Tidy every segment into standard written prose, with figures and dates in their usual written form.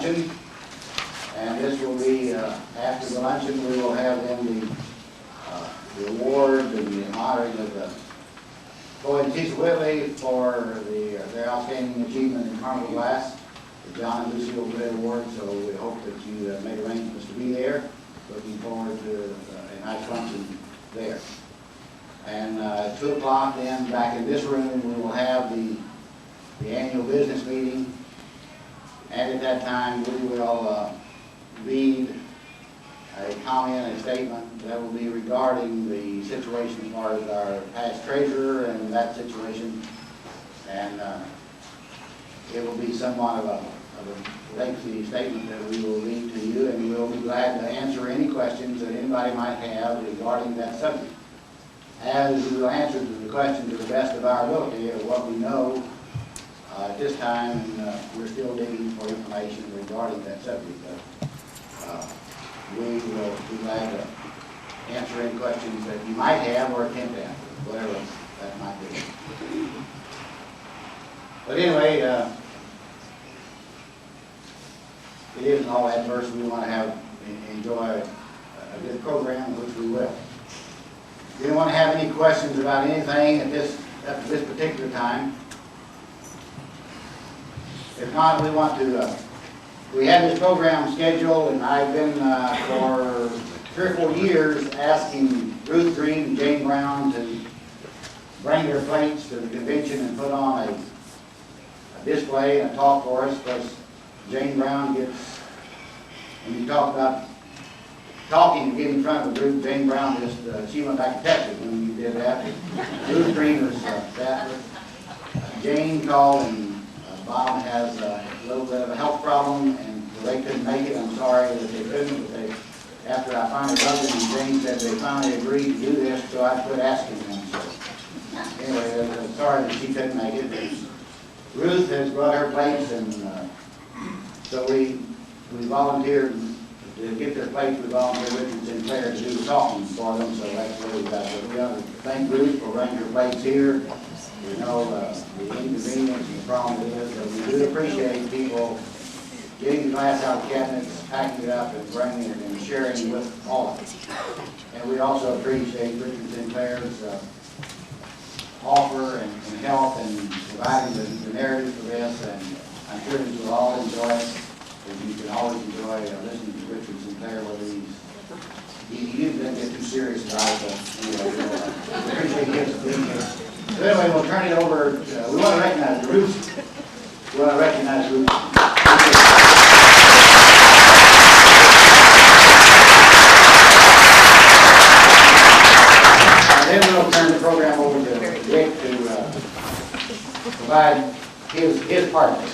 luncheon. And this will be, after the luncheon, we will have then the award and the honoring of the Floyd and Tisha Whitley for their outstanding achievement in Carnival Glass, the John and Lucille Gray Award. So we hope that you made arrangements to be there. Looking forward to a nice luncheon there. And at 2 o'clock then, back in this room, we will have the annual business meeting. And at that time, we will read a comment, a statement that will be regarding the situation as far as our past treasurer and that situation. And it will be somewhat of a lengthy statement that we will read to you, and we'll be glad to answer any questions that anybody might have regarding that subject. As we will answer the question to the best of our ability of what we know at this time, and we're still digging for information regarding that subject. We will be glad to answer any questions that you might have or attempt to answer, whatever that might be. But anyway, it isn't all adverse. We want to enjoy a good program, which we will. If you want to have any questions about anything at this particular time, if not, we have this program scheduled, and I've been for 3 or 4 years asking Ruth Green and Jane Brown to bring their plates to the convention and put on a display and a talk for us, because Jane Brown gets, when you talk about talking and getting in front of a group, Jane Brown just, she went back to Texas when you did that. Ruth Green was that. Jane called, and Bob has a little bit of a health problem, and they couldn't make it. I'm sorry that they couldn't, but after I finally bugged them, and Jane said they finally agreed to do this, so I quit asking them. So anyway, I'm sorry that she couldn't make it. Ruth has brought her plates, and so we volunteered to get their plates. We volunteered Richard Cinclair to do the talking for them, so that's what we got. So we want to thank Ruth for bringing her plates here. We know the inconvenience and the problem it is, but we do appreciate people getting the glass out of the cabinets, packing it up, and bringing it and sharing with all of us. And we also appreciate Richard Cinclair's offer and help and providing the narrative for this, and I'm sure you will all enjoy it. And you can always enjoy listening to Richard Cinclair, whether he doesn't get too serious about it, but anyway, we appreciate his being here. So anyway, we'll turn it over. We want to recognize Ruth. We want to recognize Ruth. And then we'll turn the program over to Rick to provide his part of it.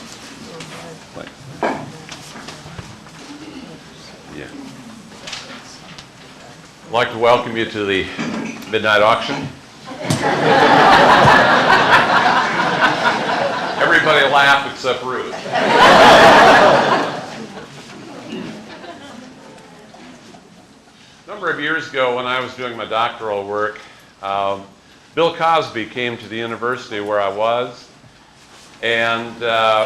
Yeah. I'd like to welcome you to the midnight auction. Everybody laughed except Ruth. A number of years ago, when I was doing my doctoral work, Bill Cosby came to the university where I was, and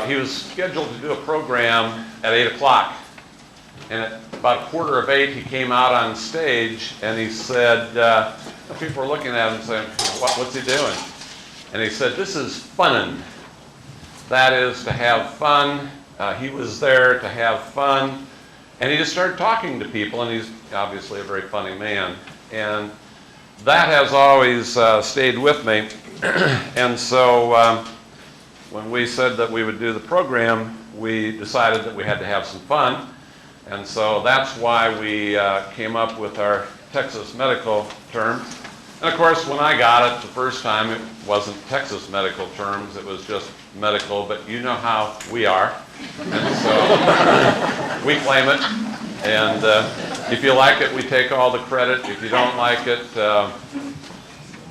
he was scheduled to do a program at 8 o'clock. And at about 7:45, he came out on stage, and he said, people were looking at him saying, what's he doing? And he said, this is funnin'. That is to have fun. He was there to have fun. And he just started talking to people, and he's obviously a very funny man. And that has always stayed with me. And so when we said that we would do the program, we decided that we had to have some fun. And so that's why we came up with our Texas medical term. And of course, when I got it the first time, it wasn't Texas medical terms, it was just medical, but you know how we are. And so we claim it. And if you like it, we take all the credit. If you don't like it,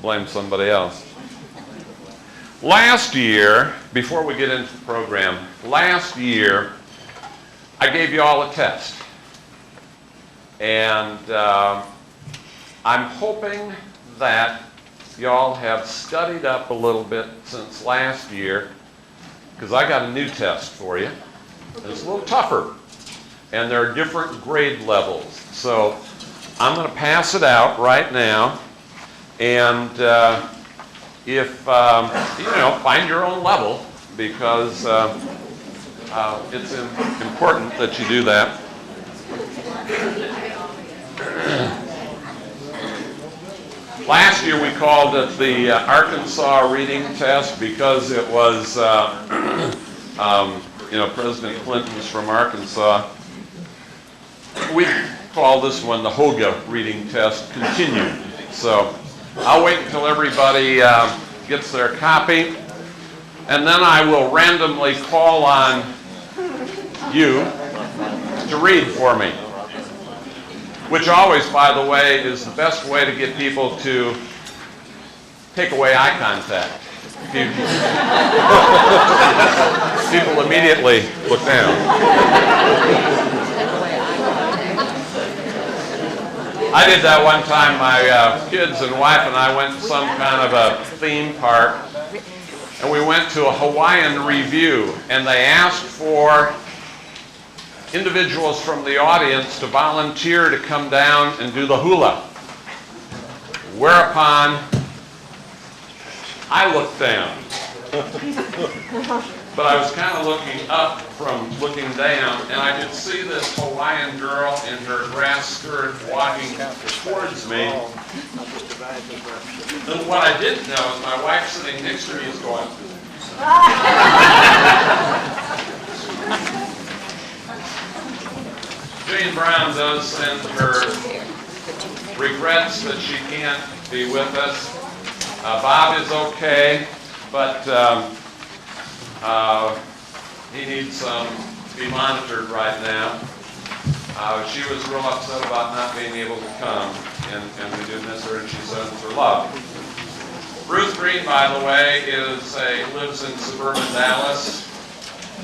blame somebody else. Last year, before we get into the program, last year, I gave you all a test. And I'm hoping that y'all have studied up a little bit since last year, because I got a new test for you. It's a little tougher and there are different grade levels. So I'm going to pass it out right now, and if find your own level, because it's important that you do that. Last year we called it the Arkansas reading test because it was, President Clinton's from Arkansas. We call this one the HOACGA reading test continued. So I'll wait until everybody gets their copy, and then I will randomly call on you to read for me. Which always, by the way, is the best way to get people to take away eye contact. People immediately look down. I did that one time. My kids and wife and I went to some kind of a theme park, and we went to a Hawaiian review, and they asked for individuals from the audience to volunteer to come down and do the hula. Whereupon I looked down. But I was kind of looking up from looking down, and I could see this Hawaiian girl in her grass skirt walking towards me. And what I didn't know is my wife sitting next to me is going, Jane Brown does send her regrets that she can't be with us. Bob is okay, but he needs to be monitored right now. She was real upset about not being able to come, and we do miss her, and she sends her love. Ruth Green, by the way, lives in suburban Dallas.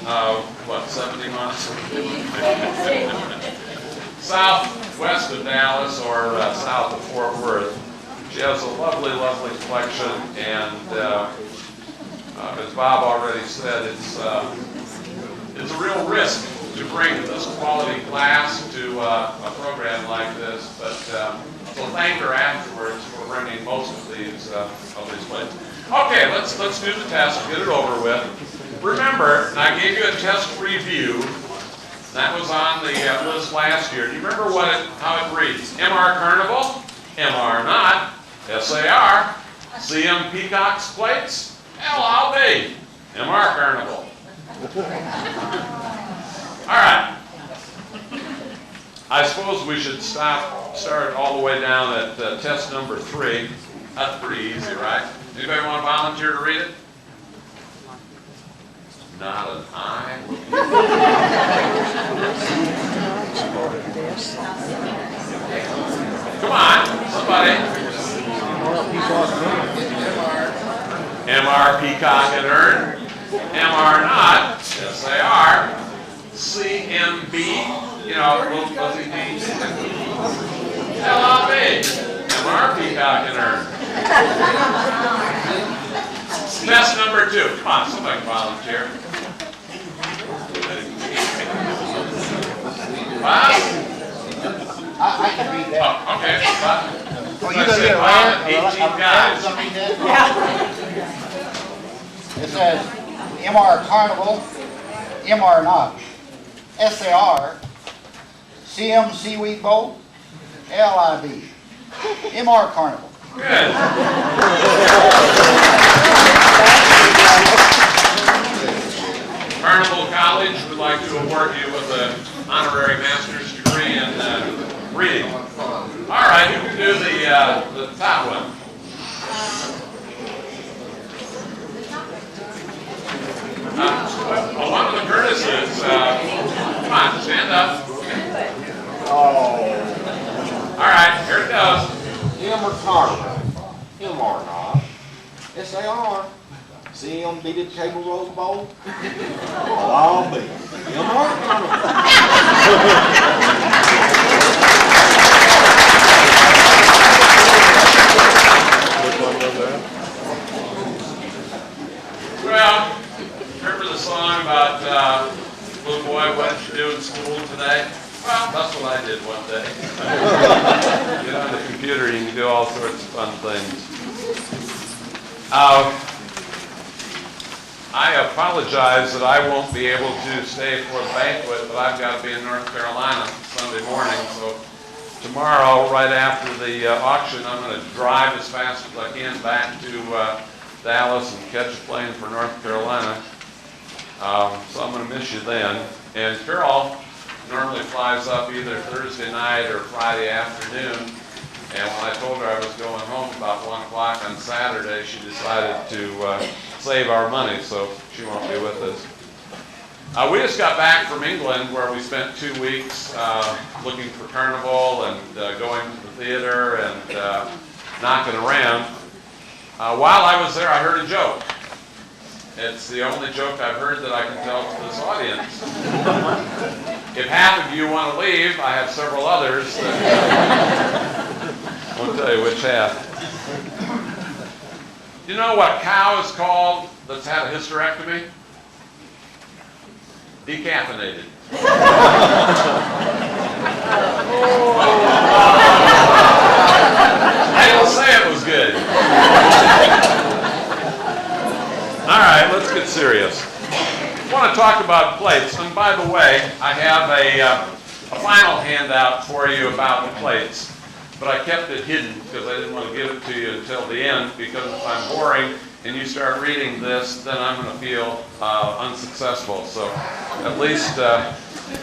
70 miles? Southwest of Dallas, or south of Fort Worth. She has a lovely, lovely collection, and as Bob already said, it's a real risk to bring this quality class to a program like this, but so thank her afterwards for bringing most of these plates. Okay, let's do the test, get it over with. Remember, I gave you a test review. That was on the list last year. Do you remember how it reads? MR Carnival, MR not, SAR, CM Peacock's plates, LLB, MR Carnival. All right. I suppose we should start all the way down at test number 3. That's pretty easy, right? Anybody want to volunteer to read it? Not an eye. Come on, somebody. MR Peacock and Earn. MR not. SAR. CMB. What's he mean? LLB. MR Peacock and Earn. Test number 2. Come on, somebody volunteer. Bob? I can read that. Oh, okay. Bob. Oh, you gonna get a 18 guys. It says MR Carnival, MR not, SAR, CM Seaweed Bowl, LIB, MR Carnival. Good. Carnival College would like to award you with an honorary master's degree in reading. All right, you can do the top one. One of the Curtises, come on, stand up. Oh. All right, here it goes. MR Carnival, MR not, SAR, CM Beaded Cable Rose Bowl, LLB, MR Carnival. Well, remember the song about Little boy, what did you do in school today? Well, that's what I did one day. Get on the computer, you can do all sorts of fun things. I apologize that I won't be able to stay for the banquet, but I've got to be in North Carolina Sunday morning. So tomorrow, right after the auction, I'm going to drive as fast as I can back to Dallas and catch a plane for North Carolina. So I'm going to miss you then. And Carol normally flies up either Thursday night or Friday afternoon. And when I told her I was going home about 1 o'clock on Saturday, she decided to save our money, so she won't be with us. We just got back from England, where we spent 2 weeks looking for Carnival and going to the theater and knocking around. While I was there, I heard a joke. It's the only joke I've heard that I can tell to this audience. If half of you want to leave, I have several others. I won't tell you which half. Do you know what a cow is called that's had a hysterectomy? Decaffeinated. I didn't say it was good. All right, let's get serious. I want to talk about plates. And by the way, I have a final handout for you about the plates. But I kept it hidden because I didn't want to give it to you until the end, because if I'm boring and you start reading this, then I'm going to feel unsuccessful. So at least, and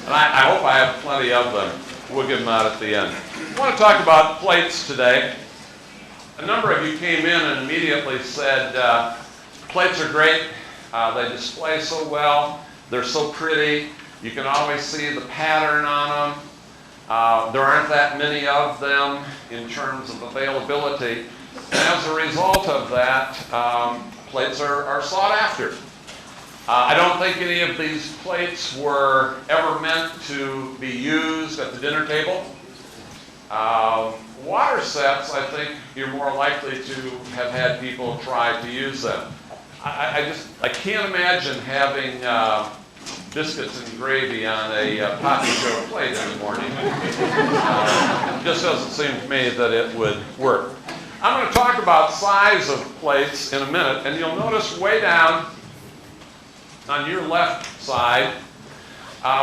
I hope I have plenty of them. We'll give them out at the end. I want to talk about plates today. A number of you came in and immediately said, plates are great. They display so well. They're so pretty. You can always see the pattern on them. There aren't that many of them in terms of availability. And as a result of that, plates are sought after. I don't think any of these plates were ever meant to be used at the dinner table. Water sets, I think you're more likely to have had people try to use them. I can't imagine having biscuits and gravy on a Poppy Show plate in the morning. It just doesn't seem to me that it would work. I'm going to talk about size of plates in a minute, and you'll notice way down on your left side,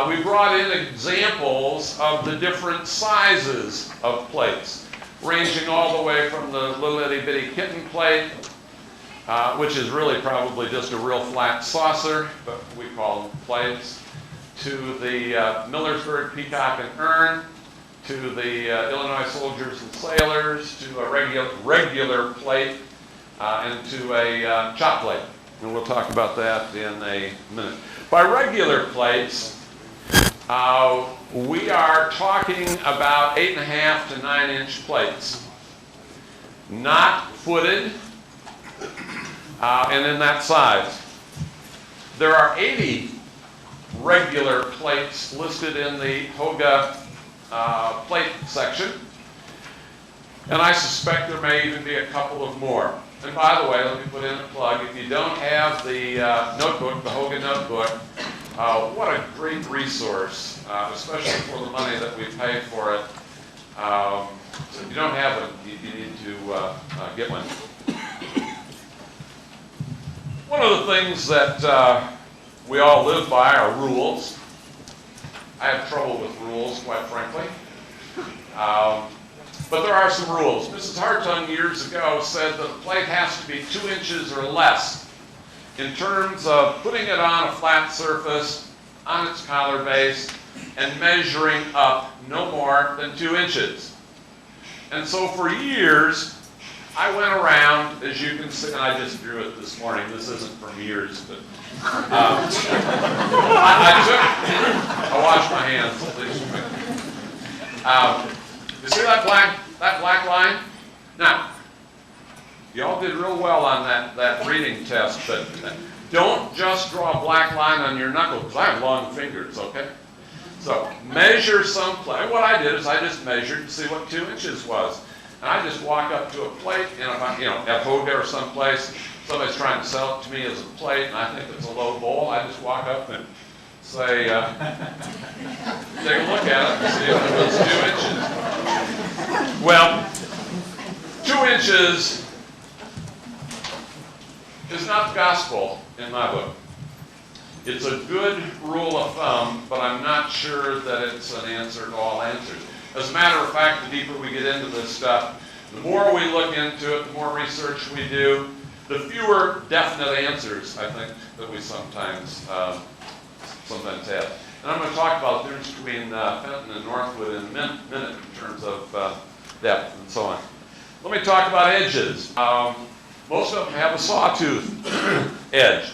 we brought in examples of the different sizes of plates, ranging all the way from the little itty bitty kitten plate, which is really probably just a real flat saucer, but we call them plates, to the Millersburg Peacock and Urn, to the Illinois Soldiers and Sailors, to a regular plate, and to a chop plate. And we'll talk about that in a minute. By regular plates, we are talking about 8.5 to 9-inch plates. Not footed, and in that size. There are 80 regular plates listed in the HOACGA plate section, and I suspect there may even be a couple of more. And by the way, let me put in a plug. If you don't have the notebook, the HOACGA notebook, what a great resource, especially for the money that we pay for it. So if you don't have it, you need to get one. One of the things that we all live by are rules. I have trouble with rules, quite frankly. But there are some rules. Mrs. Hartung years ago said that a plate has to be 2 inches or less in terms of putting it on a flat surface, on its collar base, and measuring up no more than 2 inches. And so for years, I went around, as you can see, and I just drew it this morning. This isn't from years, but I washed my hands. You see that black line? Now, y'all did real well on that reading test, but don't just draw a black line on your knuckle, because I have long fingers, okay? So measure some plate. What I did is I just measured to see what 2 inches was. And I just walk up to a plate, and if I'm, at HOACGA or someplace, somebody's trying to sell it to me as a plate, and I think it's a low bowl, I just walk up and say, take a look at it and see if it was 2 inches. Well, 2 inches is not gospel in my book. It's a good rule of thumb, but I'm not sure that it's an answer to all answers. As a matter of fact, the deeper we get into this stuff, the more we look into it, the more research we do, the fewer definite answers, I think, that we sometimes have. And I'm going to talk about the difference between Fenton and Northwood in a minute in terms of depth and so on. Let me talk about edges. Most of them have a sawtooth edge,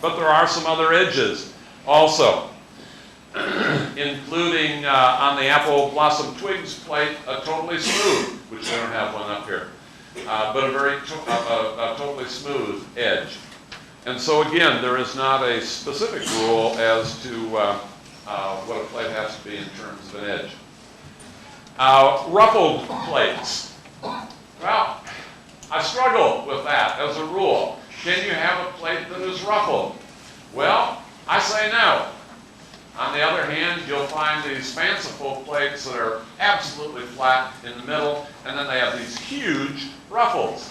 but there are some other edges also, including on the apple blossom twigs plate, a totally smooth, which we don't have one up here, but a very totally smooth edge. And so again, there is not a specific rule as to what a plate has to be in terms of an edge. Ruffled plates. Well, I struggle with that as a rule. Can you have a plate that is ruffled? Well, I say no. On the other hand, you'll find these fanciful plates that are absolutely flat in the middle, and then they have these huge ruffles.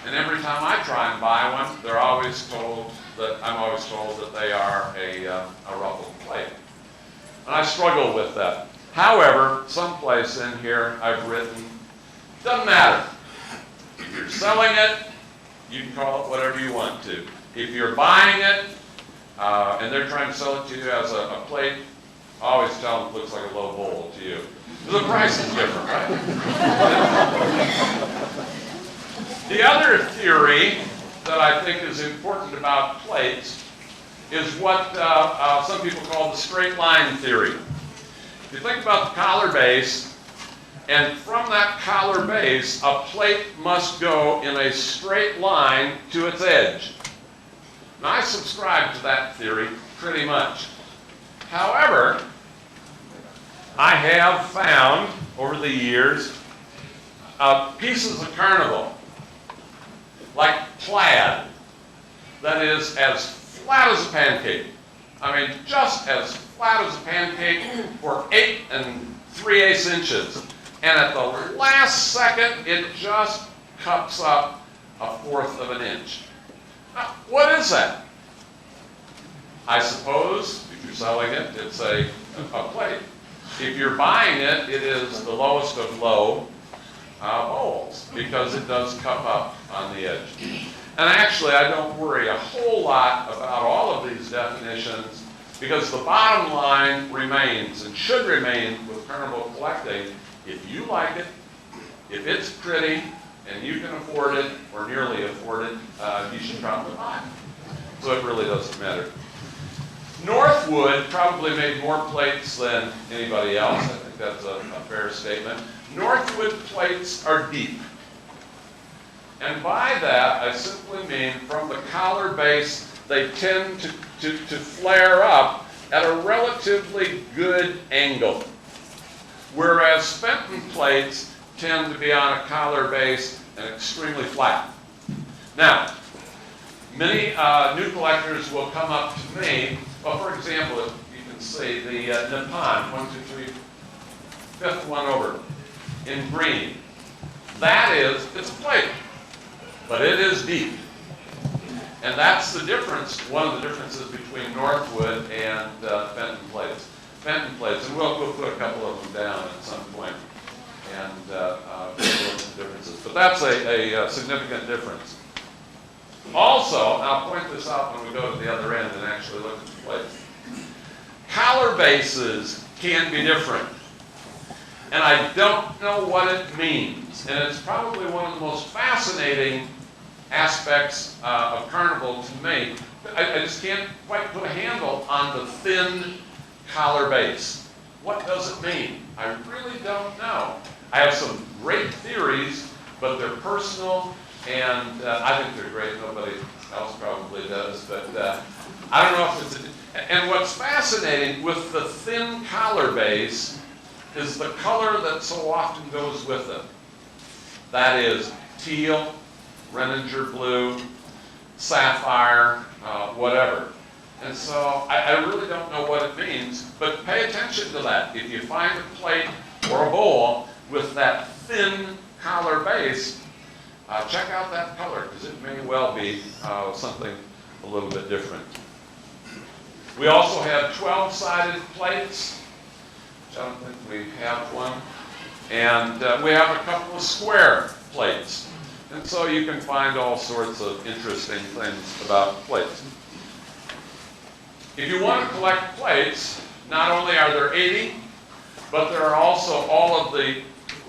And every time I try and buy one, I'm always told that they are a ruffled plate. And I struggle with that. However, someplace in here I've written, doesn't matter. If you're selling it, you can call it whatever you want to. If you're buying it, and they're trying to sell it to you as a plate, I always tell them it looks like a low bowl to you. The price is different, right? The other theory that I think is important about plates is what some people call the straight line theory. If you think about the collar base, and from that collar base, a plate must go in a straight line to its edge. Now, I subscribe to that theory pretty much. However, I have found over the years pieces of Carnival, like plaid, that is as flat as a pancake. I mean, just as flat as a pancake for 8 3/8 inches. And at the last second, it just cups up 1/4 of an inch. Now, what is that? I suppose, if you're selling it, it's a plate. If you're buying it, it is the lowest of low bowls, because it does cup up on the edge. And actually, I don't worry a whole lot about all of these definitions, because the bottom line remains, and should remain with Carnival collecting, if you like it, if it's pretty, and you can afford it, or nearly afford it, you should probably buy it. So it really doesn't matter. Northwood probably made more plates than anybody else. I think that's a fair statement. Northwood plates are deep. And by that, I simply mean from the collar base, they tend to flare up at a relatively good angle. Whereas Fenton plates tend to be on a collar base and extremely flat. Now, many new collectors will come up to me. Well, for example, you can see the Nippon, 1, 2, 3, fifth one over, in green. That is, it's a plate, but it is deep. And that's the difference, one of the differences between Northwood and Fenton plates. Fenton plates, and we'll put a couple of them down at some point and look at the differences. But that's a significant difference. Also, and I'll point this out when we go to the other end and actually look at the plates. Collar bases can be different. And I don't know what it means. And it's probably one of the most fascinating aspects of Carnival to me. I just can't quite put a handle on the thin collar base. What does it mean? I really don't know. I have some great theories, but they're personal, and I think they're great. Nobody else probably does, but I don't know if it's... And what's fascinating with the thin collar base is the color that so often goes with it. That is teal, Renninger blue, sapphire, whatever. And so I really don't know what it means, but pay attention to that. If you find a plate or a bowl with that thin collar base, check out that color, because it may well be something a little bit different. We also have 12-sided plates, which I don't think we have one. And we have a couple of square plates. And so you can find all sorts of interesting things about plates. If you want to collect plates, not only are there 80, but there are also all of the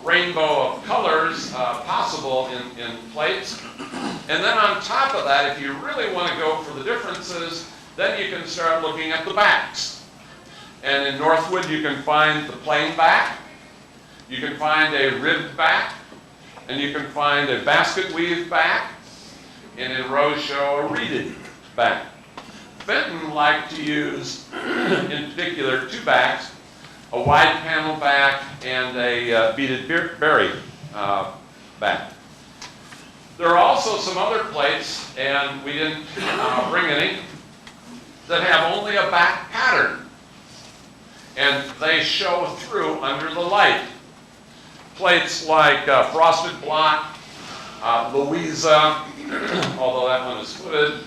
rainbow of colors possible in plates. And then on top of that, if you really want to go for the differences, then you can start looking at the backs. And in Northwood, you can find the plain back, you can find a ribbed back, and you can find a basket weave back, and in Rochelle, a reeded back. Benton liked to use, in particular, two backs, a wide panel back and a beaded berry back. There are also some other plates, and we didn't bring any, that have only a back pattern, and they show through under the light. Plates like Frosted Block, Louisa, although that one is footed,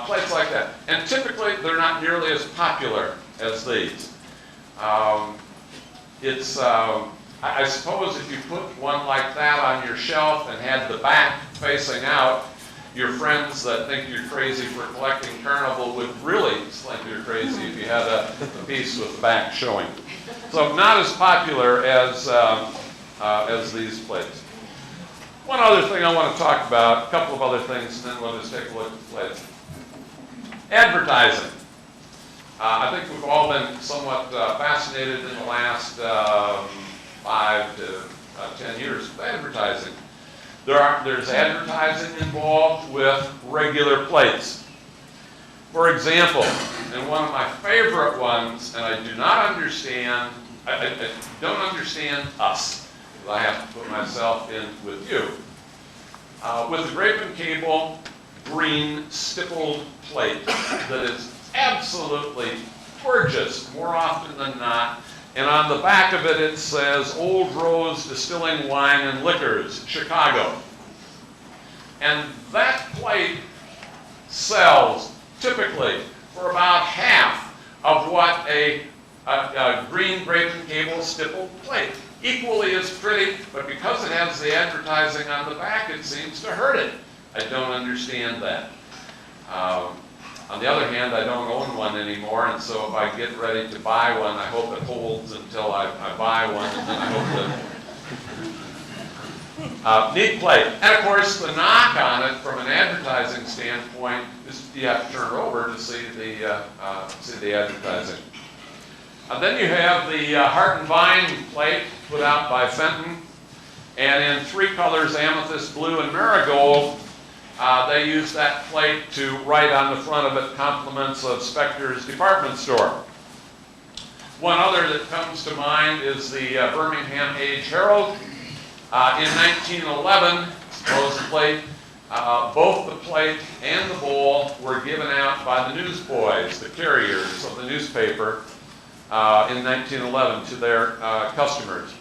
plates like that. And typically, they're not nearly as popular as these. I suppose if you put one like that on your shelf and had the back facing out, your friends that think you're crazy for collecting Carnival would really think you're crazy if you had a piece with the back showing. So not as popular as these plates. One other thing I want to talk about, a couple of other things, and then we'll just take a look at the plates. Advertising. I think we've all been somewhat fascinated in the last 5 to 10 years with advertising. There's advertising involved with regular plates. For example, and one of my favorite ones, and I do not understand, I don't understand us, I have to put myself in with you. With the grape and cable green stippled plate that is absolutely gorgeous more often than not, and on the back of it it says Old Rose Distilling Wine and Liquors, Chicago. And that plate sells typically for about half of what a green grape and cable stippled plate. Equally as pretty, but because it has the advertising on the back, it seems to hurt it. I don't understand that. On the other hand, I don't own one anymore, and so if I get ready to buy one, I hope it holds until I buy one, and then I hope that... neat plate. And of course, the knock on it from an advertising standpoint is you have to turn it over to see the advertising. Then you have the Heart and Vine plate put out by Fenton, and in 3 colors, amethyst, blue, and marigold. They use that plate to write on the front of it compliments of Spector's department store. One other that comes to mind is the Birmingham Age Herald. In 1911, supposedly, both the plate and the bowl were given out by the newsboys, the carriers of the newspaper, in 1911 to their customers.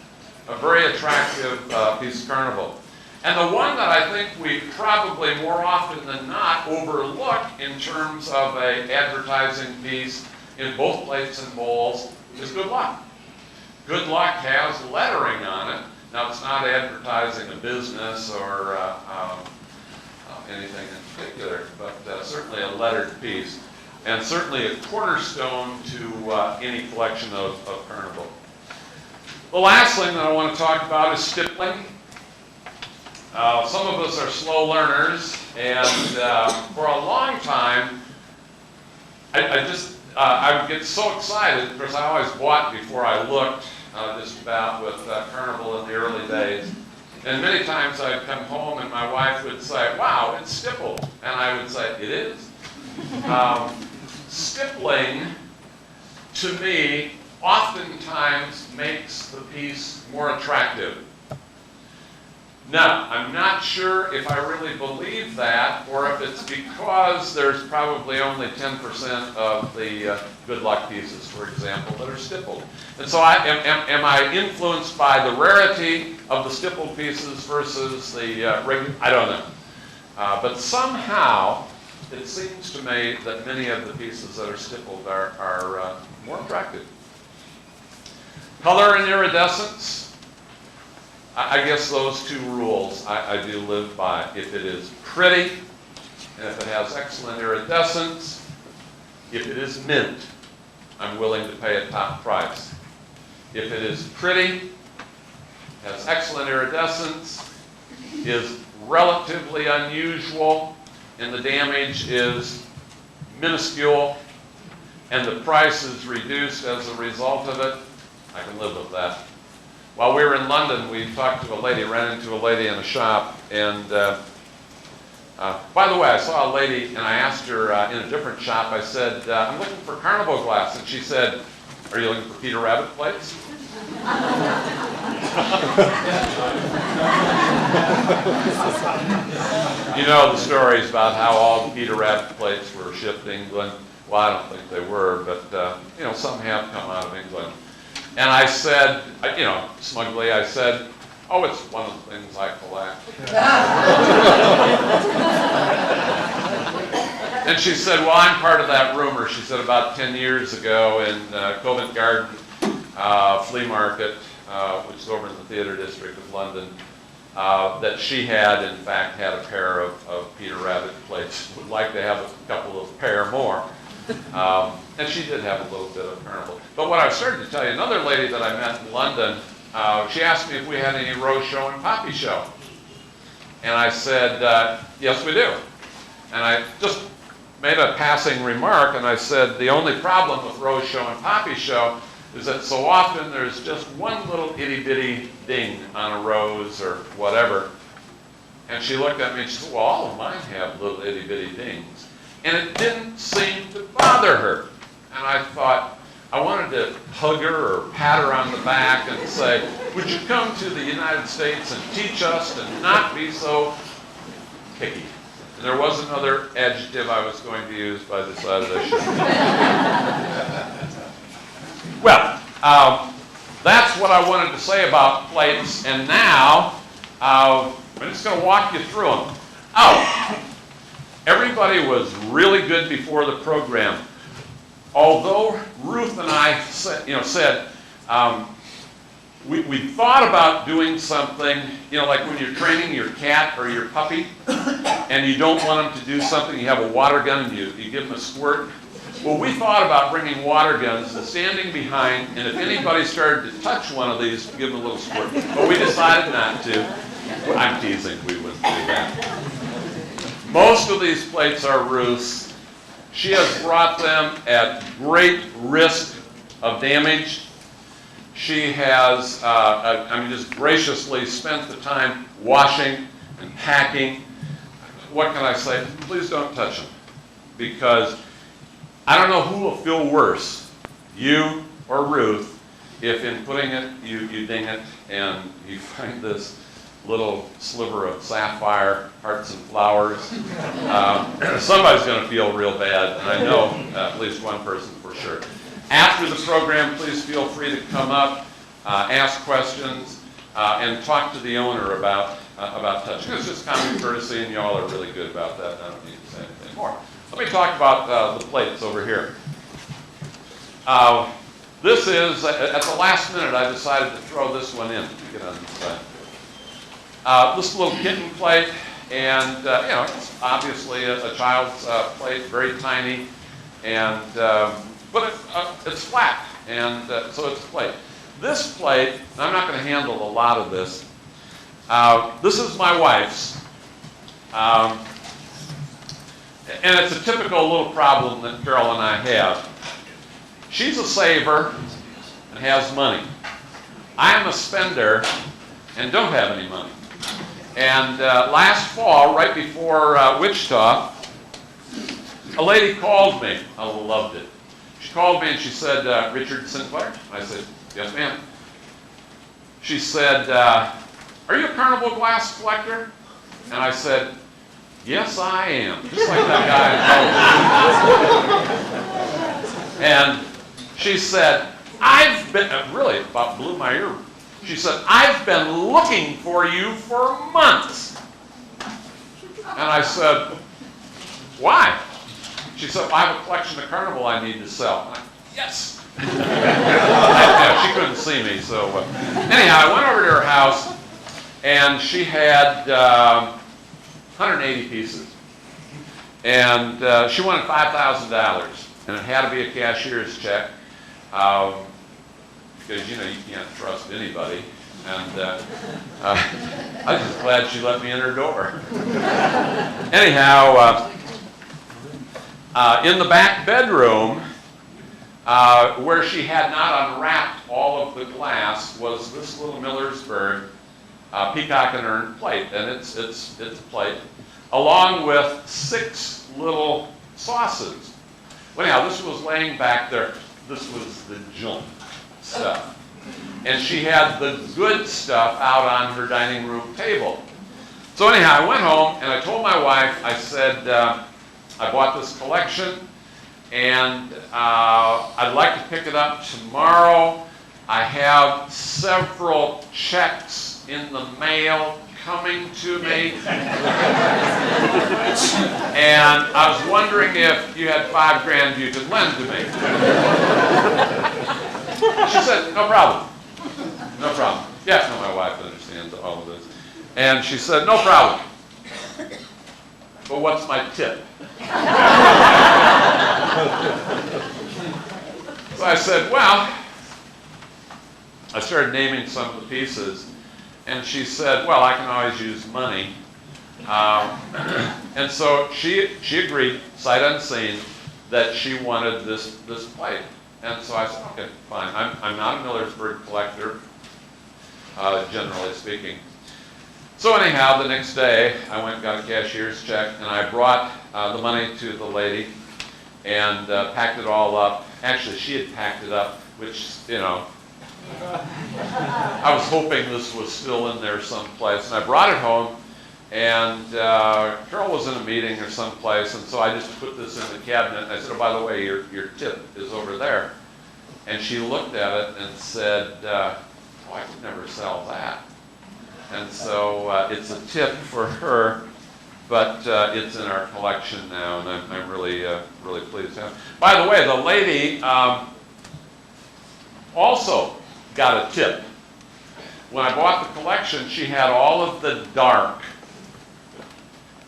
A very attractive piece of Carnival. And the one that I think we probably more often than not overlook in terms of an advertising piece in both plates and bowls is Good Luck. Good Luck has lettering on it. Now, it's not advertising a business or anything in particular, but certainly a lettered piece, and certainly a cornerstone to any collection of Carnival. The last thing that I want to talk about is stippling. Some of us are slow learners, and for a long time, I would get so excited because I always bought before I looked, just about with Carnival in the early days. And many times I'd come home and my wife would say, "Wow, it's stippled," and I would say, "It is." Stippling, to me, oftentimes makes the piece more attractive. Now, I'm not sure if I really believe that, or if it's because there's probably only 10% of the good luck pieces, for example, that are stippled. And so am I influenced by the rarity of the stippled pieces versus the regular? I don't know. But somehow, it seems to me that many of the pieces that are stippled are more attractive. Color and iridescence. I guess those two rules I do live by. If it is pretty, and if it has excellent iridescence, if it is mint, I'm willing to pay a top price. If it is pretty, has excellent iridescence, is relatively unusual, and the damage is minuscule, and the price is reduced as a result of it, I can live with that. While we were in London, we talked to a lady, ran into a lady in a shop, and by the way, I saw a lady, and I asked her in a different shop, I said, I'm looking for Carnival glass, and she said, are you looking for Peter Rabbit plates? You know the stories about how all the Peter Rabbit plates were shipped to England. Well, I don't think they were, but you know, some have come out of England. And I said, you know, smugly, I said, oh, it's one of the things I collect. And she said, well, I'm part of that rumor. She said about 10 years ago in Covent Garden flea market, which is over in the theater district of London, that she had, in fact, had a pair of Peter Rabbit plates. Would like to have a couple of pair more. And she did have a little bit of Carnival. But what I started to tell you, another lady that I met in London, she asked me if we had any rose show and poppy show. And I said, yes, we do. And I just made a passing remark, and I said, the only problem with rose show and poppy show is that so often there's just one little itty-bitty ding on a rose or whatever. And she looked at me and she said, well, all of mine have little itty-bitty dings. And it didn't seem to bother her. And I thought, I wanted to hug her or pat her on the back and say, would you come to the United States and teach us to not be so picky? And there was another adjective I was going to use, but I decided I shouldn't. Well, that's what I wanted to say about plates. And now, I'm just going to walk you through them. Oh, everybody was really good before the program. Although Ruth and I said, we thought about doing something, like when you're training your cat or your puppy, and you don't want them to do something, you have a water gun and you give them a squirt. Well, we thought about bringing water guns and standing behind, and if anybody started to touch one of these, give them a little squirt. But we decided not to. I'm teasing, we wouldn't do that. Most of these plates are Ruth's. She has brought them at great risk of damage. She has, just graciously spent the time washing and packing. What can I say? Please don't touch them, because I don't know who will feel worse, you or Ruth, if in putting it, you ding it and you find this little sliver of sapphire, hearts and flowers. Somebody's going to feel real bad, and I know at least one person for sure. After the program, please feel free to come up, ask questions, and talk to the owner about touching. It's just common courtesy, and y'all are really good about that. I don't need to say anything more. Let me talk about the plates over here. This is, at the last minute, I decided to throw this one in. Get on this side. This little kitten plate, and it's obviously a child's plate, very tiny, and but it's flat, and so it's a plate. This plate, I'm not going to handle a lot of this. This is my wife's, and it's a typical little problem that Carol and I have. She's a saver and has money. I am a spender and don't have any money. And last fall, right before Wichita, a lady called me. I loved it. She called me and she said, Richard Cinclair? I said, yes, ma'am. She said, "Are you a Carnival glass collector?" And I said, "Yes, I am." Just like that guy. And she said, "I've been," really about blew my ear. She said, "I've been looking for you for months." And I said, "Why?" She said, "I have a collection of Carnival I need to sell." And I, "Yes." Yeah, she couldn't see me, so anyhow, I went over to her house, and she had 180 pieces, and she wanted $5,000, and it had to be a cashier's check, because you can't trust anybody, and I was just glad she let me in her door. Anyhow, in the back bedroom, where she had not unwrapped all of the glass, was this little Millersburg peacock and urn plate, and it's a plate, along with 6 little saucers. Well, anyhow, this was laying back there. This was the junk stuff, and she had the good stuff out on her dining room table. So anyhow, I went home and I told my wife. I said, I bought this collection, and I'd like to pick it up tomorrow. I have several checks in the mail coming to me. And I was wondering if you had $5,000 you could lend to me. She said, "No problem. No problem." Yeah, no, my wife understands all of this. And she said, "No problem. But what's my tip?" So I said, "Well," I started naming some of the pieces, and she said, "Well, I can always use money." And so she agreed, sight unseen, that she wanted this plate. And so I said, "Okay, fine. I'm not a Millersburg collector, generally speaking." So anyhow, the next day, I went and got a cashier's check, and I brought the money to the lady and packed it all up. Actually, she had packed it up, which, I was hoping this was still in there someplace. And I brought it home, and Carol was in a meeting or someplace, and so I just put this in the cabinet. And I said, "Oh, by the way, your tip is over there." And she looked at it and said, "Oh, I could never sell that." And so it's a tip for her, but it's in our collection now, and I'm really pleased to have it. By the way, the lady also got a tip. When I bought the collection, she had all of the dark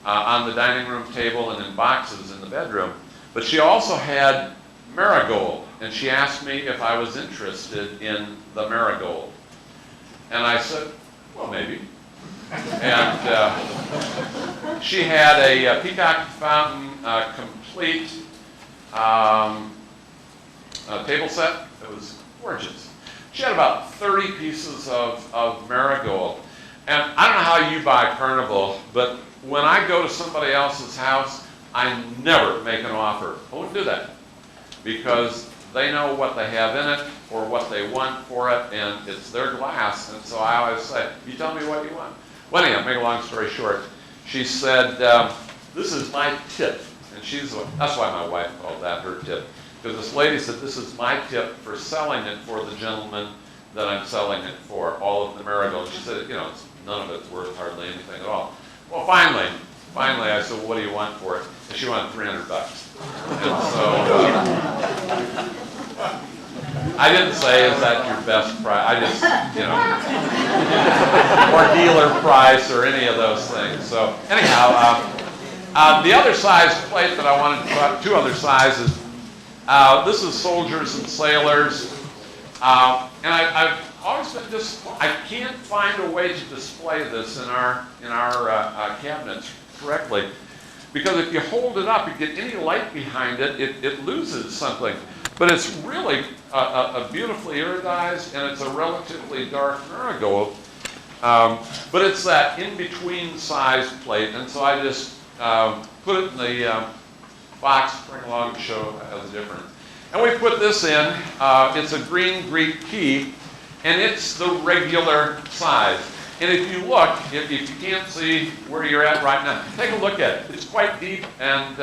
on the dining room table and in boxes in the bedroom, but she also had marigold, and she asked me if I was interested in the marigold. And I said, "Well, maybe." And she had a peacock fountain complete table set. It was gorgeous. She had about 30 pieces of marigold. And I don't know how you buy Carnival, but when I go to somebody else's house, I never make an offer. I wouldn't do that, because they know what they have in it or what they want for it, and it's their glass. And so I always say, "You tell me what you want." Well, anyhow, make a long story short, she said, "This is my tip." And that's why my wife called that her tip. Because this lady said, "This is my tip for selling it for the gentleman that I'm selling it for, all of the marigold." She said, none of it's worth hardly anything at all. Well, finally, I said, "Well, what do you want for it?" And she wanted $300. And so I didn't say, "Is that your best price?" I just, or dealer price or any of those things. So anyhow, the other size plate that I wanted to put, 2 other sizes. This is Soldiers and Sailors, and I've always been I can't find a way to display this in our cabinets correctly, because if you hold it up, you get any light behind it, it loses something. But it's really a beautifully iridized, and it's a relatively dark marigold. But it's that in-between size plate, and so I just put it in the box, bring along to show how the difference. And we put this in. It's a green Greek key, and it's the regular size. And if you look, if you can't see where you're at right now, take a look at it. It's quite deep, and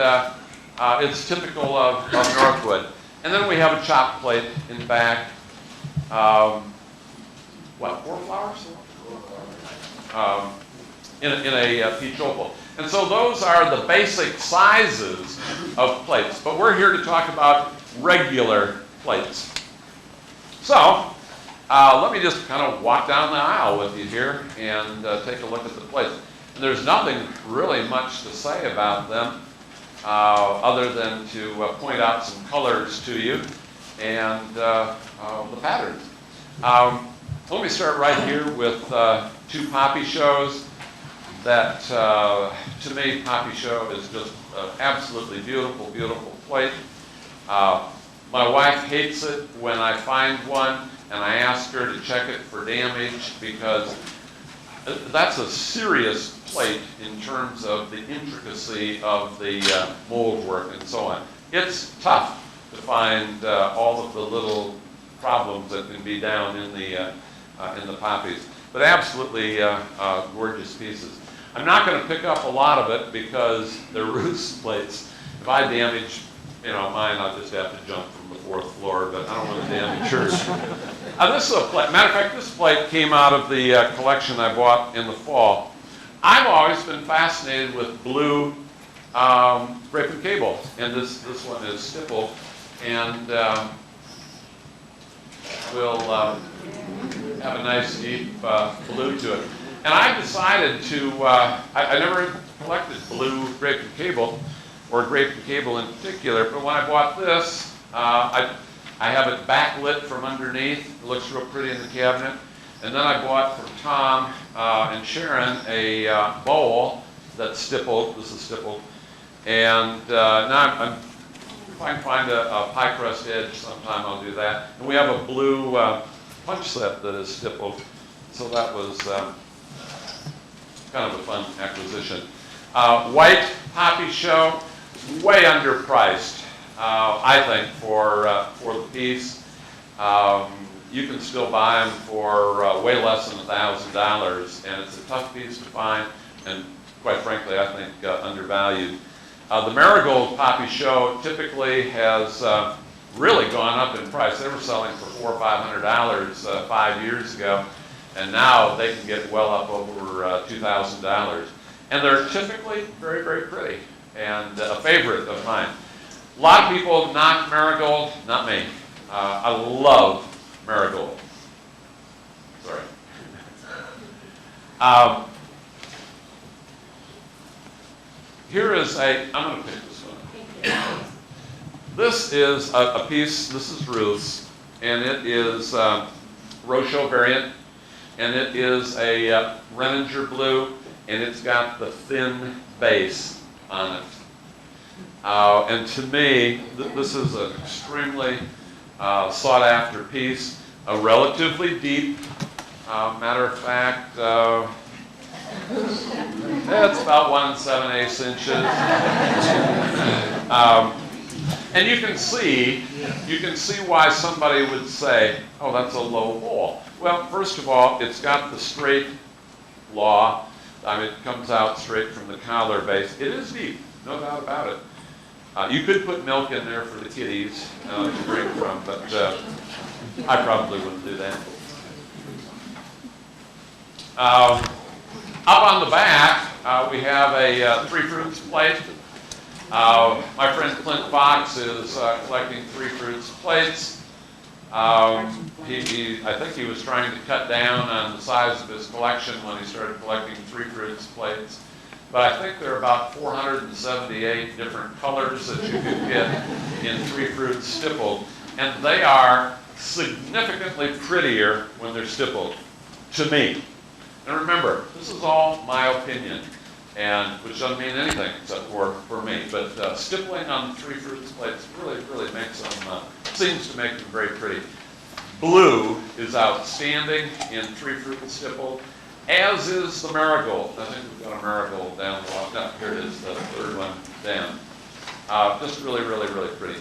it's typical of Northwood. And then we have a chop plate in the back. What, 4 flowers? In a peach opal. And so those are the basic sizes of plates. But we're here to talk about regular plates. So, let me just kind of walk down the aisle with you here and take a look at the plates. And there's nothing really much to say about them other than to point out some colors to you and the patterns. Let me start right here with 2 poppy shows that, to me, poppy show is just an absolutely beautiful, beautiful plate. My wife hates it when I find one and I ask her to check it for damage, because that's a serious plate in terms of the intricacy of the mold work and so on. It's tough to find all of the little problems that can be down in the poppies, but absolutely gorgeous pieces. I'm not going to pick up a lot of it because they're roost plates. If I damage, mine, I'll just have to jump from the 4th floor, but I don't want to damage hers. This is a plate. Matter of fact, this plate came out of the collection I bought in the fall. I've always been fascinated with blue grape and cable, and this one is stippled, and will have a nice deep blue to it. And I decided to, I never collected blue grape and cable, or grape and cable in particular, but when I bought this, I have it backlit from underneath. It looks real pretty in the cabinet. And then I bought from Tom and Sharon a bowl that's stippled. This is stippled. And now if I can find a pie crust edge sometime, I'll do that. And we have a blue punch set that is stippled. So that was kind of a fun acquisition. White poppy show, way underpriced, I think, for the piece. You can still buy them for way less than $1,000, and it's a tough piece to find, and quite frankly, I think undervalued. The marigold poppy show typically has really gone up in price. They were selling for $400 or $500 5 years ago, and now they can get well up over $2,000. And they're typically very, very pretty, and a favorite of mine. A lot of people knock marigold, not me. I love marigold. Sorry. Here is I'm going to pick this one. This is a piece, this is Ruth's, and it is Rochelle variant, and it is a Renninger blue, and it's got the thin base on it. And to me, this is an extremely sought after piece, a relatively deep, matter of fact, it's about 1 7/8 inches. And you can see why somebody would say, oh, that's a low ball. Well, first of all, it's got the straight law. I mean, it comes out straight from the collar base. It is deep, no doubt about it. You could put milk in there for the kiddies to drink from, but I probably wouldn't do that. Up on the back, we have a 3 fruits plate. My friend Clint Fox is collecting 3 fruits plates. I think he was trying to cut down on the size of his collection when he started collecting 3 fruits plates. But I think there are about 478 different colors that you can get in 3 fruits stippled. And they are significantly prettier when they're stippled, to me. And remember, this is all my opinion, and which doesn't mean anything except for me. But stippling on the 3 fruits plates really makes them, seems to make them very pretty. Blue is outstanding in 3 fruits stippled, as is the marigold. I think we've got a marigold down the wall. No, here it is, the 3rd one down. Just really pretty.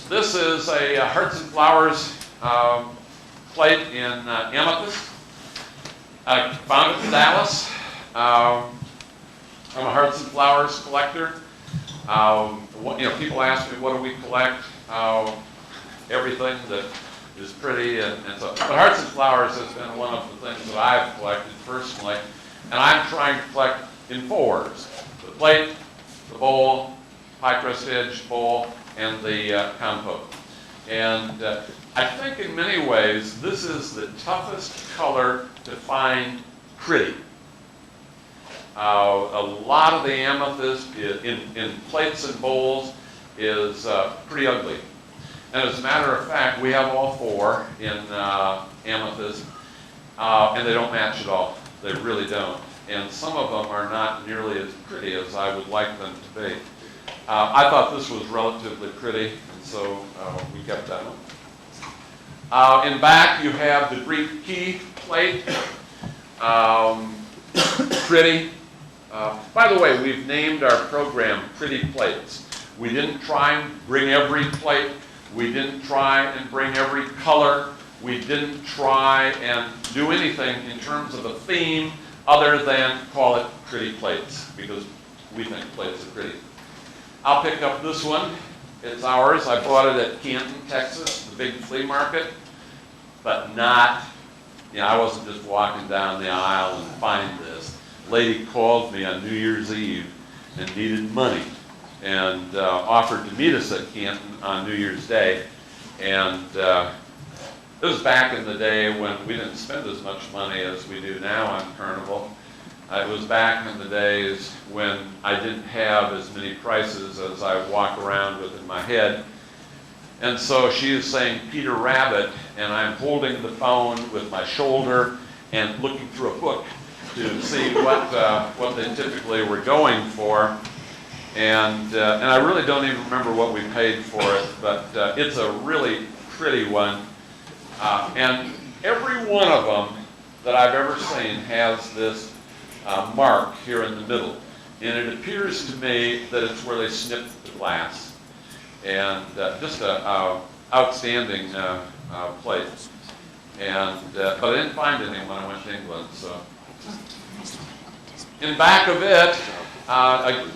This is a Hearts and Flowers plate in amethyst. I found it in Dallas. I'm a hearts and flowers collector. People ask me, what do we collect? Everything that is pretty, and so. But hearts and flowers has been one of the things that I've collected personally, and I'm trying to collect in fours: the plate, the bowl, high prestige bowl, and the compote. And I think in many ways this is the toughest color to find pretty. A lot of the amethyst in plates and bowls is pretty ugly. And as a matter of fact, we have all four in amethyst, and they don't match at all. They really don't. And some of them are not nearly as pretty as I would like them to be. I thought this was relatively pretty, and so we kept that one. In back, you have the Greek key plate. Pretty. By the way, we've named our program Pretty Plates. We didn't try and bring every plate. We didn't try and bring every color. We didn't try and do anything in terms of a theme other than call it Pretty Plates, because we think plates are pretty. I'll pick up this one. It's ours. I bought it at Canton, Texas, the big flea market, but not, I wasn't just walking down the aisle and find this. A lady called me on New Year's Eve and needed money, and offered to meet us at Canton on New Year's Day. And it was back in the day when we didn't spend as much money as we do now on Carnival. It was back in the days when I didn't have as many prices as I walk around with in my head. And so she is saying Peter Rabbit, and I'm holding the phone with my shoulder and looking through a book to see what they typically were going for. And I really don't even remember what we paid for it, but it's a really pretty one. And every one of them that I've ever seen has this mark here in the middle. And it appears to me that it's where they snipped the glass. And just an outstanding plate. And but I didn't find any when I went to England. So in back of it,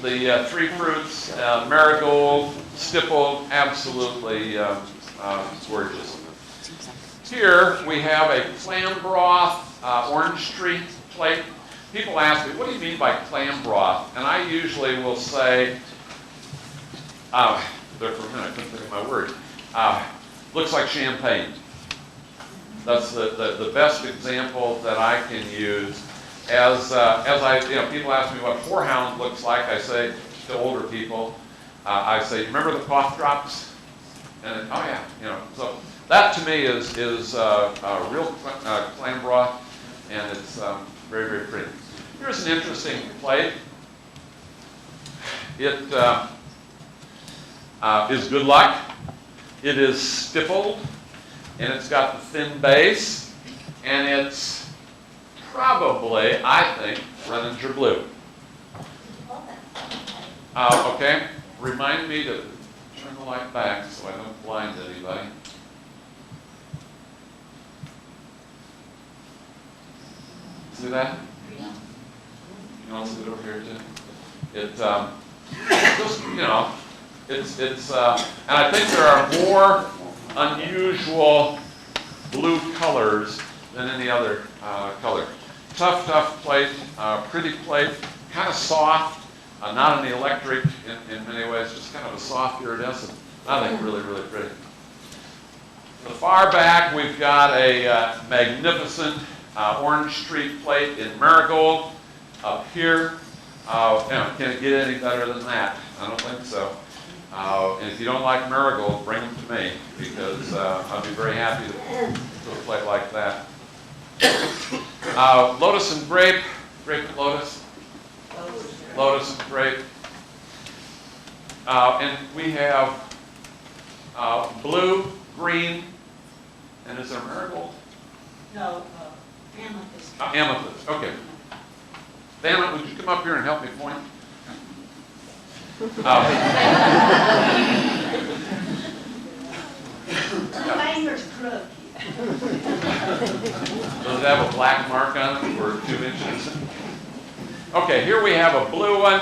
the three fruits, marigold, stippled, absolutely gorgeous. Here we have a clam broth orange tree plate. People ask me, what do you mean by clam broth? And I usually will say, there for a minute, I couldn't think of my word. Looks like champagne. That's the best example that I can use. As people ask me what horehound looks like, I say to older people, I say, remember the cough drops? And oh yeah, so that to me is a real clam broth, and it's very, very pretty. Here's an interesting plate. It is good luck. It is stippled, and it's got the thin base, and it's probably, I think, Renninger blue. Okay, remind me to turn the light back so I don't blind anybody. See that? You want to see it over here too? It just, it's and I think there are more unusual blue colors than any other color. Tough plate, pretty plate, kind of soft, not an electric in many ways, just kind of a soft iridescent. I think really, really pretty. The far back, we've got a magnificent orange tree plate in marigold. Up here, can it get any better than that? I don't think so. And if you don't like marigold, bring them to me, because I'll be very happy to do a plate like that. Lotus and grape and lotus. Lotus and grape. And we have blue, green, and is there marigold? No, amethyst. Amethyst, okay. Dana, would you come up here and help me point? My finger's crooked. So it have a black mark on it for 2 inches? Okay, here we have a blue one,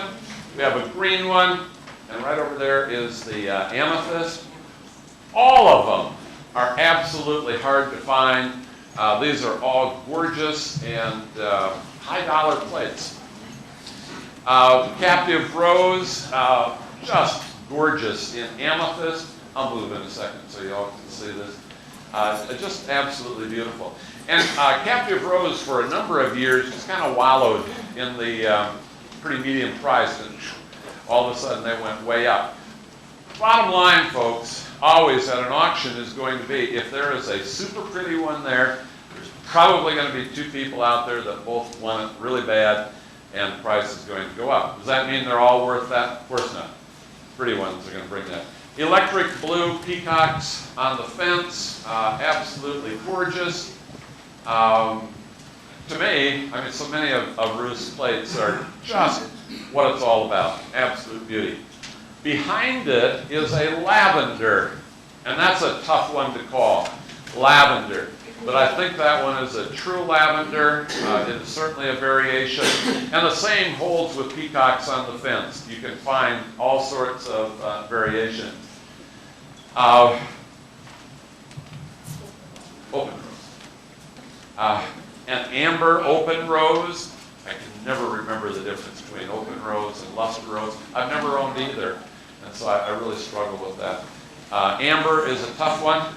we have a green one, and right over there is the amethyst. All of them are absolutely hard to find. These are all gorgeous and high dollar plates. Captive rose, just gorgeous in amethyst. I'll move in a second so you all can see this. Just absolutely beautiful. And captive rose for a number of years just kind of wallowed in the pretty medium price, and all of a sudden they went way up. Bottom line, folks, always at an auction is going to be, if there is a super pretty one there, there's probably going to be 2 people out there that both want it really bad, and the price is going to go up. Does that mean they're all worth that? Of course not. Pretty ones are going to bring that. Electric blue peacocks on the fence, absolutely gorgeous. To me, I mean, so many of Ruth's plates are just what it's all about. Absolute beauty. Behind it is a lavender, and that's a tough one to call, lavender. But I think that one is a true lavender. It is certainly a variation. And the same holds with peacocks on the fence. You can find all sorts of variations. Open rose. An amber open rose. I can never remember the difference between open rose and luster rose. I've never owned either, and so I really struggle with that. Amber is a tough one.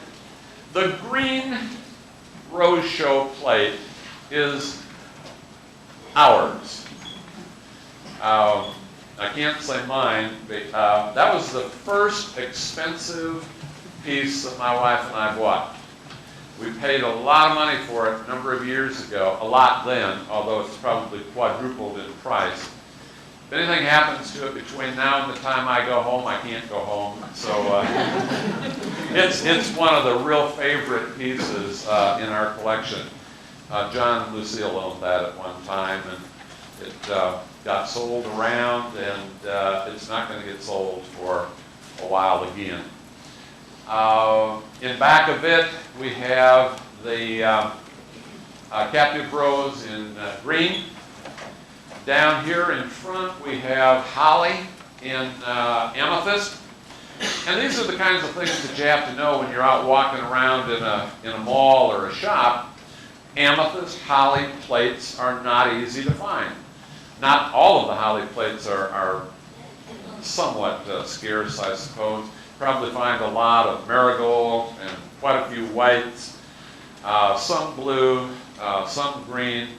The green Rose Show plate is ours. I can't say mine, but that was the first expensive piece that my wife and I bought. We paid a lot of money for it a number of years ago, a lot then, although it's probably quadrupled in price. If anything happens to it between now and the time I go home, I can't go home. So it's one of the real favorite pieces in our collection. John and Lucille owned that at one time, and it got sold around, and it's not going to get sold for a while again. In back of it, we have the captive rose in green. Down here in front, we have holly in amethyst. And these are the kinds of things that you have to know when you're out walking around in a mall or a shop. Amethyst holly plates are not easy to find. Not all of the holly plates are somewhat scarce, I suppose. Probably find a lot of marigold and quite a few whites, some blue, some green,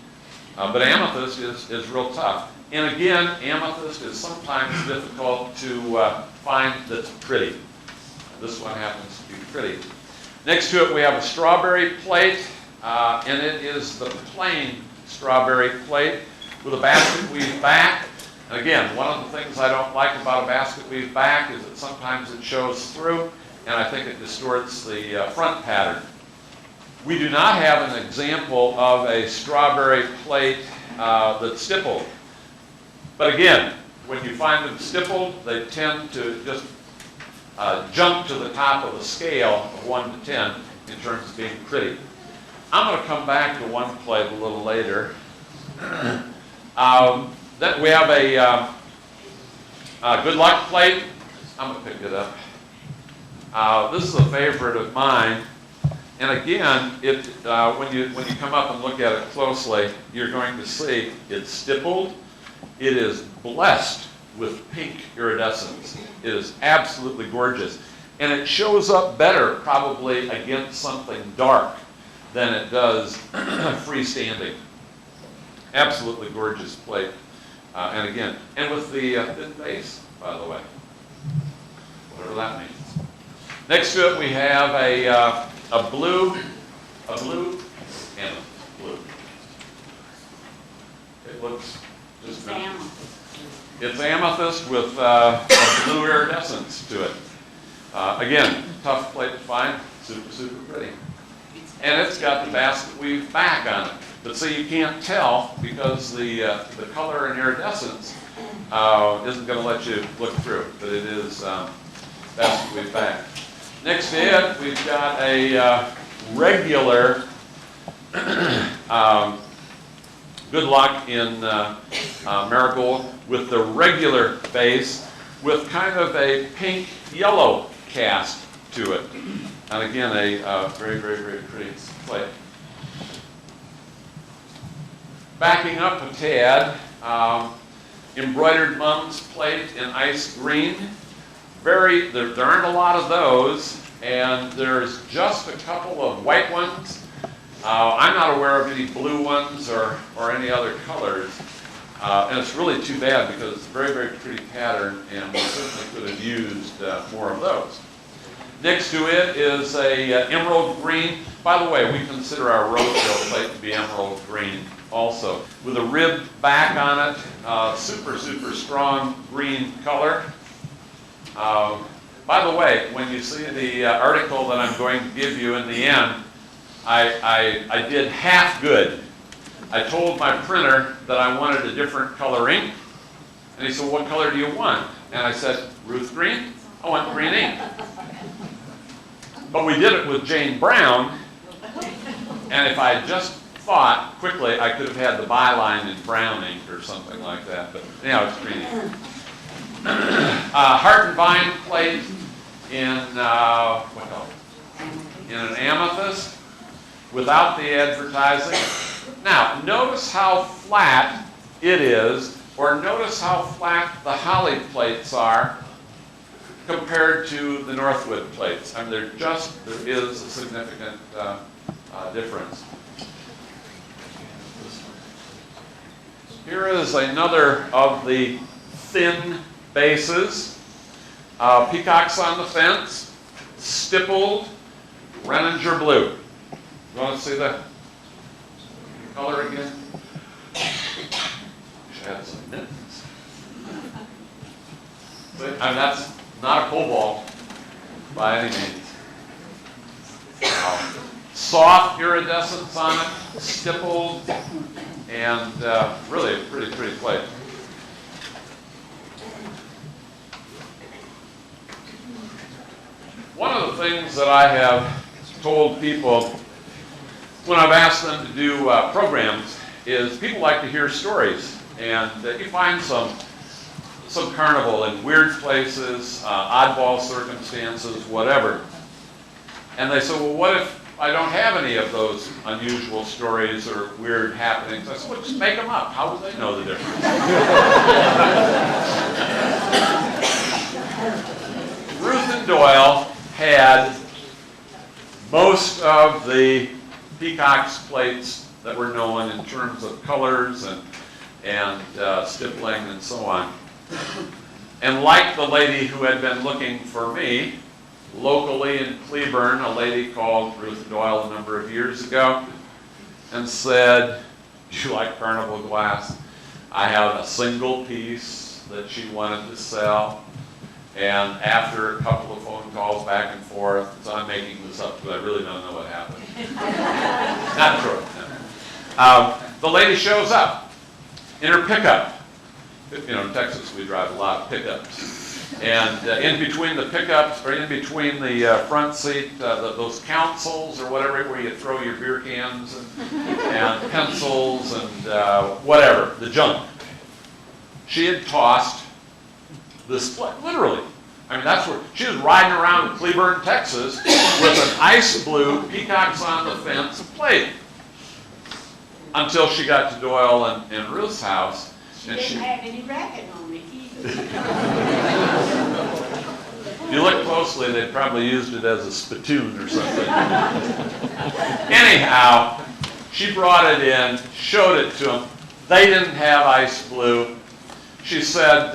but amethyst is real tough. And again, amethyst is sometimes difficult to find that's pretty. This one happens to be pretty. Next to it we have a strawberry plate, and it is the plain strawberry plate with a basket weave back. And again, one of the things I don't like about a basket weave back is that sometimes it shows through, and I think it distorts the front pattern. We do not have an example of a strawberry plate that's stippled. But again, when you find them stippled, they tend to just jump to the top of the scale of 1 to 10 in terms of being pretty. I'm going to come back to one plate a little later. Then we have a good luck plate. I'm going to pick it up. This is a favorite of mine. And again, when you come up and look at it closely, you're going to see it's stippled. It is blessed with pink iridescence. It is absolutely gorgeous. And it shows up better probably against something dark than it does freestanding. Absolutely gorgeous plate. And again, and with the thin base, by the way, whatever that means. Next to it we have a blue, and a blue. It looks just it's amethyst with a blue iridescence to it. Again, tough plate to find, super, super pretty. And it's got the basket weave back on it. But see, you can't tell because the color and iridescence isn't going to let you look through, but it is basket weave back. Next to it, we've got a regular Good luck in marigold with the regular base with kind of a pink-yellow cast to it. And again, a very, very, very pretty plate. Backing up a tad, embroidered mums plate in ice green. There aren't a lot of those, and there's just a couple of white ones. I'm not aware of any blue ones or any other colors. And it's really too bad because it's a very, very pretty pattern, and we certainly could have used more of those. Next to it is a emerald green. By the way, we consider our roadkill plate to be emerald green also, with a ribbed back on it, super, super strong green color. By the way, when you see the article that I'm going to give you in the end, I did half good. I told my printer that I wanted a different color ink, and he said, "What color do you want?" And I said, "Ruth green, I want green ink." But we did it with Jane Brown, and if I had just thought quickly, I could have had the byline in brown ink or something like that, but anyhow, it's green ink. Heart and vine plate in, what color? In an amethyst, without the advertising. Now, notice how flat it is, or notice how flat the holly plates are compared to the Northwood plates. I mean, there is a significant difference. Here is another of the thin bases. Peacocks on the fence, stippled, Renninger blue. You want to see the color again? Should have some mittens. But, I mean, that's not a cobalt by any means. Soft iridescence on it, stippled, and really a pretty plate. One of the things that I have told people when I've asked them to do programs is people like to hear stories, and you find some carnival in weird places, oddball circumstances, whatever. And they say, "Well, what if I don't have any of those unusual stories or weird happenings?" I said, "Well, just make them up. How would they know the difference?" Ruth and Doyle had most of the Peacock's plates that were known in terms of colors and stippling and so on. And like the lady who had been looking for me, locally in Cleburne, a lady called Ruth Doyle a number of years ago and said, "Do you like Carnival glass?" I have a single piece that she wanted to sell. And after a couple of phone calls back and forth, so I'm making this up because I really don't know what happened. Not true. No. The lady shows up in her pickup. You know, in Texas we drive a lot of pickups. And in between the pickups, or in between the front seat, those consoles or whatever, where you throw your beer cans and pencils and whatever, the junk. She had tossed this plate, literally. I mean, that's where she was riding around Cleburne, Texas, with an ice blue Peacocks on the fence plate until she got to Doyle and Ruth's house. She didn't have any racket on it either. If you look closely, they probably used it as a spittoon or something. Anyhow, she brought it in, showed it to them. They didn't have ice blue. She said,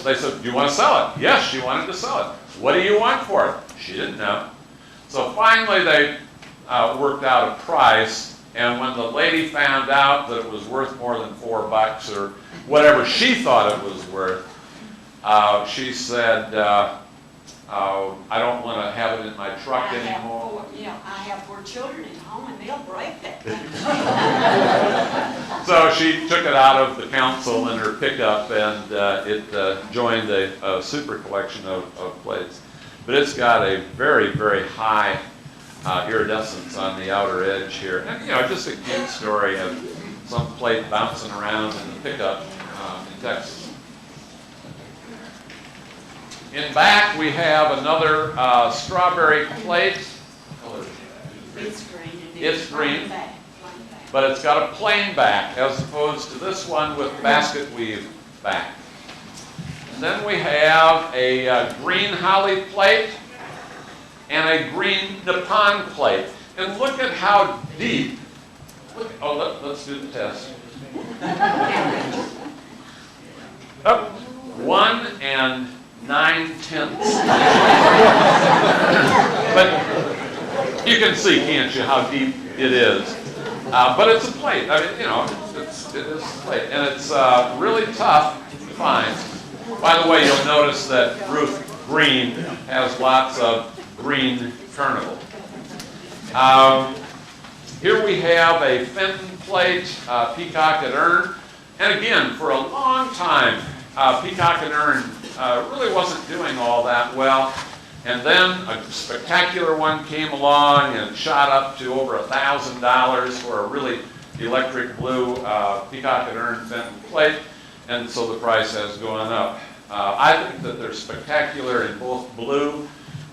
they said, "Do you want to sell it?" Yes, she wanted to sell it. "What do you want for it?" She didn't know. So finally they worked out a price, and when the lady found out that it was worth more than $4 or whatever she thought it was worth, she said, "I don't want to have it in my truck anymore." I have 4 children at home, and they'll break that thing. So she took it out of the council in her pickup, and it joined a super collection of plates. But it's got a very, very high iridescence on the outer edge here. And, you know, just a cute story of some plate bouncing around in the pickup in Texas. In back, we have another strawberry plate. It's green. And It's green. plain back. But it's got a plain back as opposed to this one with basket weave back. And then we have a green holly plate and a green Nippon plate. And look at how deep. Let's do the test. Up 1 9/10. But you can see, can't you, how deep it is. But it's a plate. I mean, you know, it is a plate. And it's really tough to find. By the way, you'll notice that Ruth Green has lots of green Carnival. Here we have a Fenton plate, Peacock and Urn. And again, for a long time, Peacock and Urn really wasn't doing all that well. And then a spectacular one came along and shot up to over $1,000 for a really electric blue Peacock and Urn Fenton plate. And so the price has gone up. I think that they're spectacular in both blue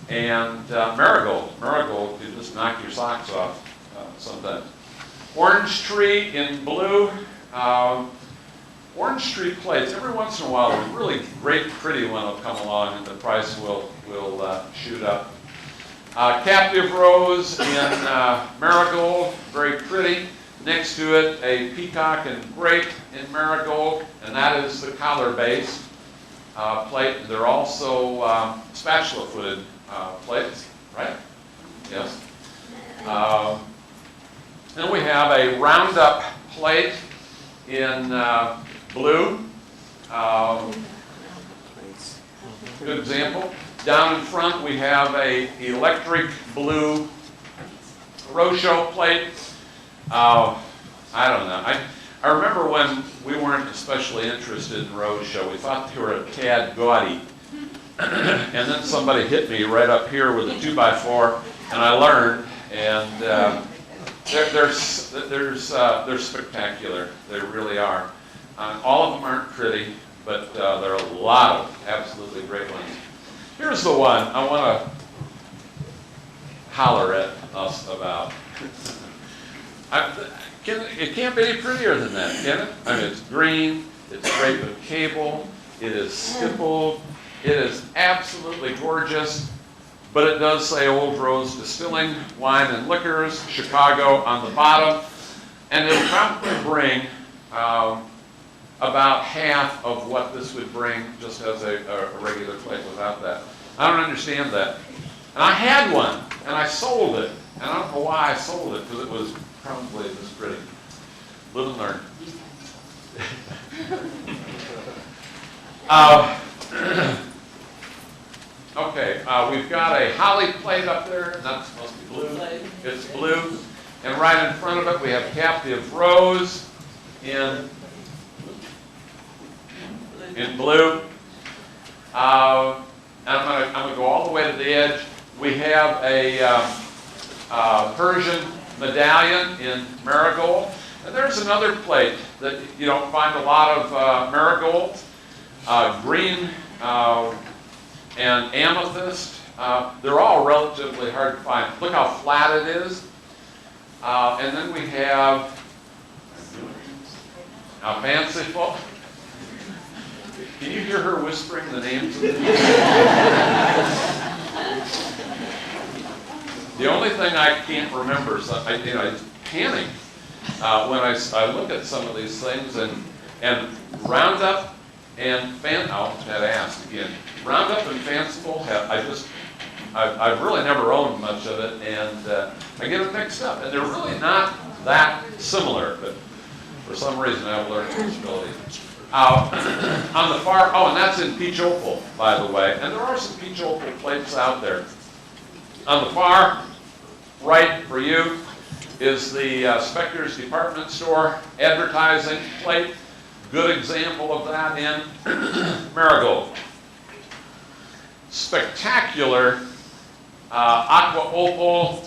and marigold. Marigold can just knock your socks off sometimes. Orange tree in blue. Orange tree plates, every once in a while, a really great, pretty one will come along and the price will shoot up. Captive rose in marigold, very pretty. Next to it, a peacock and grape in marigold, and that is the collar-based plate. They're also spatula-footed plates, right? Yes. Then we have a round-up plate in blue. Good example. Down in front we have a electric blue Rochelle plate. I don't know. I remember when we weren't especially interested in Rochelle. We thought they were a tad gaudy. And then somebody hit me right up here with a 2x4, and I learned. And they're spectacular. They really are. All of them aren't pretty, but there are a lot of absolutely great ones. Here's the one I want to holler at us about. It can't be any prettier than that, can it? I mean, it's green, it's draped with cable, it is stippled, it is absolutely gorgeous, but it does say Old Rose Distilling, Wine and Liquors, Chicago on the bottom, and it'll probably bring about half of what this would bring just as a regular plate without that. I don't understand that. And I had one, and I sold it. And I don't know why I sold it, because it was probably this pretty. Live and learn. Okay, we've got a holly plate up there, and that's supposed to be blue. It's blue. And right in front of it, we have captive rose in blue. And I'm going to go all the way to the edge. We have a Persian medallion in marigold. And there's another plate that you don't find a lot of marigolds. Green and amethyst. They're all relatively hard to find. Look how flat it is. And then we have a fanciful. Can you hear her whispering the names of the The only thing I can't remember is I panic when I look at some of these things and Roundup and Roundup and Fanciful I've really never owned much of it, and I get them mixed up, and they're really not that similar, but for some reason I have learned disability. On the far, and that's in peach opal, by the way, and there are some peach opal plates out there. On the far right for you is the Spector's Department Store advertising plate. Good example of that in marigold. Spectacular aqua opal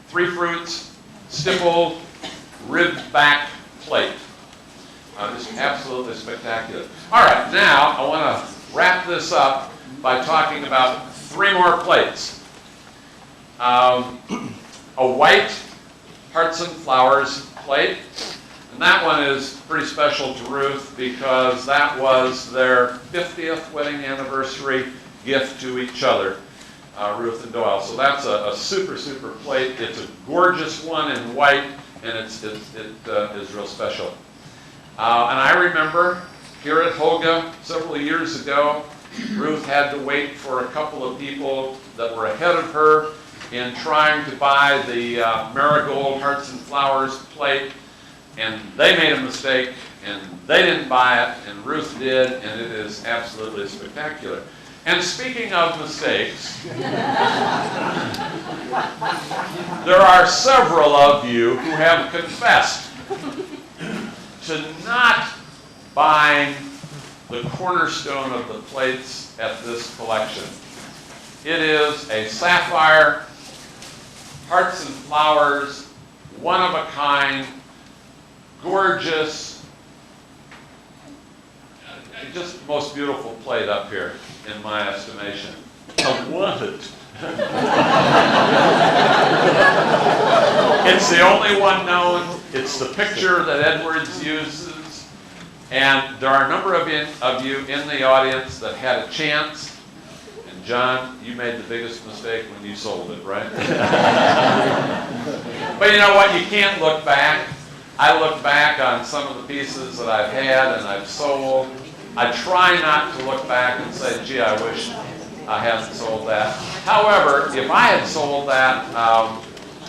3 fruits, stippled, ribbed back plate. Just absolutely spectacular. All right, now I want to wrap this up by talking about 3 more plates. A white hearts and flowers plate. And that one is pretty special to Ruth because that was their 50th wedding anniversary gift to each other, Ruth and Doyle. So that's a super, super plate. It's a gorgeous one in white, and it is real special. And I remember here at HOACGA several years ago, Ruth had to wait for a couple of people that were ahead of her in trying to buy the marigold hearts and flowers plate, and they made a mistake, and they didn't buy it, and Ruth did, and it is absolutely spectacular. And speaking of mistakes, there are several of you who have confessed to not buying the cornerstone of the plates at this collection. It is a sapphire, hearts and flowers, one of a kind, gorgeous, just the most beautiful plate up here, in my estimation. I want it. It's the only one known. It's the picture that Edwards uses. And there are a number of you in the audience that had a chance. And John, you made the biggest mistake when you sold it, right? But you know what? You can't look back. I look back on some of the pieces that I've had and I've sold. I try not to look back and say, gee, I wish I hadn't sold that. However, if I had sold that,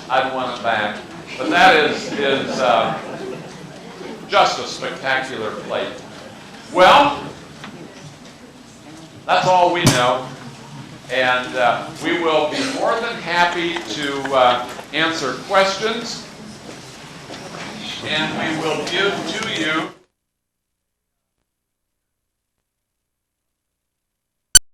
I'd want it back. But that is just a spectacular plate. Well, that's all we know. And we will be more than happy to answer questions. And we will give to you